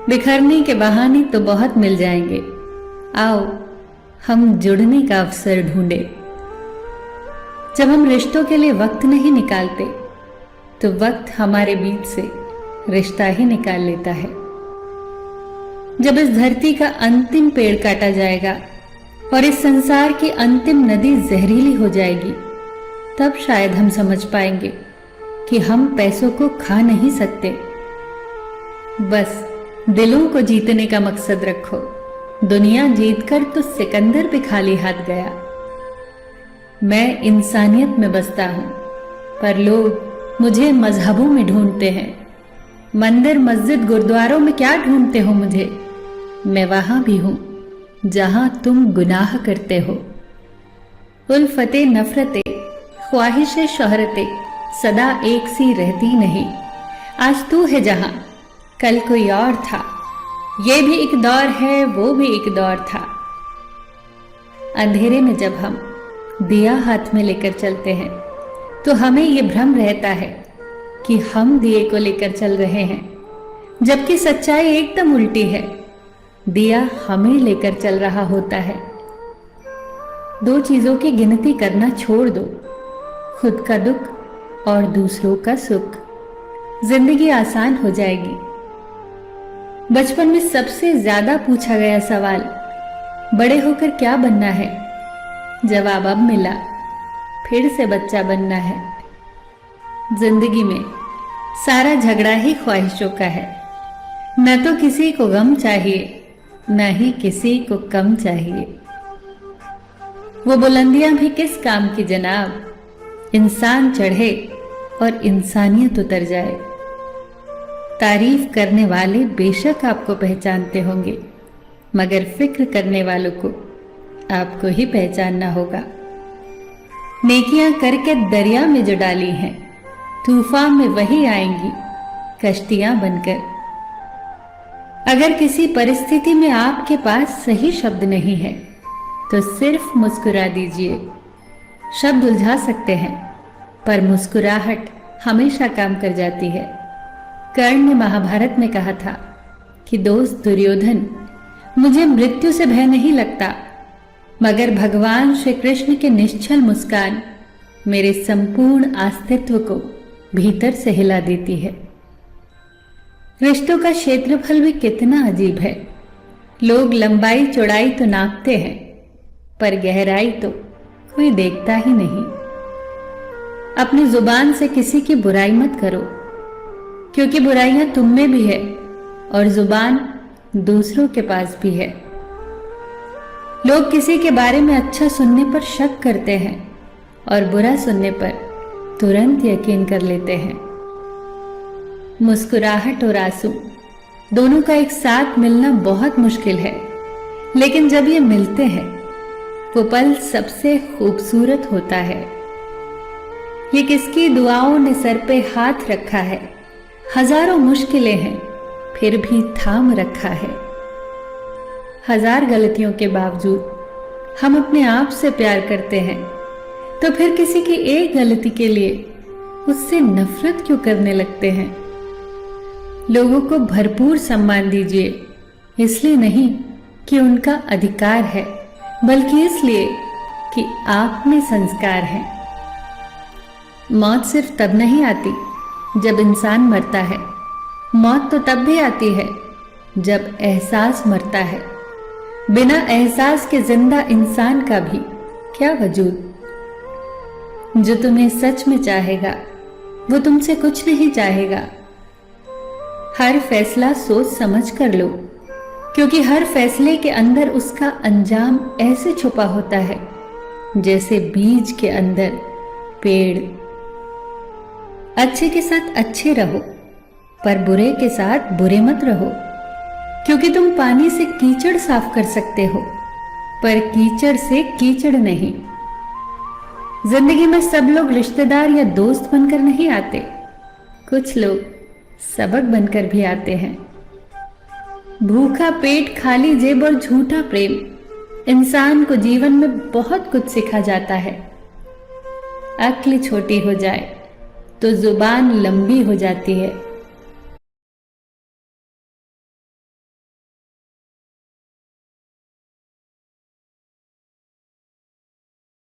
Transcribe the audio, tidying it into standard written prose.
बिखरने के बहाने तो बहुत मिल जाएंगे, आओ हम जुड़ने का अवसर ढूंढे। जब हम रिश्तों के लिए वक्त नहीं निकालते तो वक्त हमारे बीच से रिश्ता ही निकाल लेता है। जब इस धरती का अंतिम पेड़ काटा जाएगा और इस संसार की अंतिम नदी जहरीली हो जाएगी, तब शायद हम समझ पाएंगे कि हम पैसों को खा नहीं सकते। बस दिलों को जीतने का मकसद रखो। दुनिया जीतकर तो सिकंदर भी खाली हाथ गया। मैं इंसानियत में बसता हूं, पर लोग मुझे मजहबों में ढूंढते हैं। मंदिर मस्जिद गुरुद्वारों में क्या ढूंढते हो मुझे? मैं वहां भी हूं जहां तुम गुनाह करते हो। उल्फते नफरते ख्वाहिशे शोहरते सदा एक सी रहती नहीं। आज तू है जहां, कल कोई और था। ये भी एक दौर है, वो भी एक दौर था। अंधेरे में जब हम दिया हाथ में लेकर चलते हैं तो हमें ये भ्रम रहता है कि हम दिए को लेकर चल रहे हैं, जबकि सच्चाई एकदम उल्टी है। दिया हमें लेकर चल रहा होता है। दो चीजों की गिनती करना छोड़ दो, खुद का दुख और दूसरों का सुख। जिंदगी आसान हो जाएगी। बचपन में सबसे ज्यादा पूछा गया सवाल, बड़े होकर क्या बनना है? जवाब अब मिला, फिर से बच्चा बनना है। जिंदगी में सारा झगड़ा ही ख्वाहिशों का है। न तो किसी को गम चाहिए, न ही किसी को कम चाहिए। वो बुलंदियां भी किस काम की जनाब, इंसान चढ़े और इंसानियत उतर जाए। तारीफ करने वाले बेशक आपको पहचानते होंगे, मगर फिक्र करने वालों को आपको ही पहचानना होगा। नेकियां करके दरिया में जो डाली हैं, तूफान में वही आएंगी कश्तियां बनकर। अगर किसी परिस्थिति में आपके पास सही शब्द नहीं है तो सिर्फ मुस्कुरा दीजिए। शब्द उलझा सकते हैं, पर मुस्कुराहट हमेशा काम कर जाती है। कर्ण ने महाभारत में कहा था कि दोस्त दुर्योधन, मुझे मृत्यु से भय नहीं लगता, मगर भगवान श्री कृष्ण के निश्चल मुस्कान मेरे संपूर्ण अस्तित्व को भीतर से हिला देती है। रिश्तों का क्षेत्रफल भी कितना अजीब है। लोग लंबाई चौड़ाई तो नापते हैं, पर गहराई तो कोई देखता ही नहीं। अपनी जुबान से किसी की बुराई मत करो, क्योंकि बुराइयां तुम में भी है और जुबान दूसरों के पास भी है। लोग किसी के बारे में अच्छा सुनने पर शक करते हैं और बुरा सुनने पर तुरंत यकीन कर लेते हैं। मुस्कुराहट और आंसू दोनों का एक साथ मिलना बहुत मुश्किल है, लेकिन जब ये मिलते हैं वो पल सबसे खूबसूरत होता है। ये किसकी दुआओं ने सर पे हाथ रखा है, हजारों मुश्किलें हैं फिर भी थाम रखा है। हजार गलतियों के बावजूद हम अपने आप से प्यार करते हैं, तो फिर किसी की एक गलती के लिए उससे नफरत क्यों करने लगते हैं? लोगों को भरपूर सम्मान दीजिए, इसलिए नहीं कि उनका अधिकार है, बल्कि इसलिए कि आप में संस्कार है। मौत सिर्फ तब नहीं आती जब इंसान मरता है, मौत तो तब भी आती है जब एहसास मरता है। बिना एहसास के जिंदा इंसान का भी क्या वजूद। जो तुम्हें सच में चाहेगा वो तुमसे कुछ नहीं चाहेगा। हर फैसला सोच समझ कर लो, क्योंकि हर फैसले के अंदर उसका अंजाम ऐसे छुपा होता है जैसे बीज के अंदर पेड़। अच्छे के साथ अच्छे रहो, पर बुरे के साथ बुरे मत रहो, क्योंकि तुम पानी से कीचड़ साफ कर सकते हो, पर कीचड़ से कीचड़ नहीं। जिंदगी में सब लोग रिश्तेदार या दोस्त बनकर नहीं आते, कुछ लोग सबक बनकर भी आते हैं। भूखा पेट, खाली जेब और झूठा प्रेम इंसान को जीवन में बहुत कुछ सिखा जाता है। अक्ल छोटी हो जाए तो जुबान लंबी हो जाती है।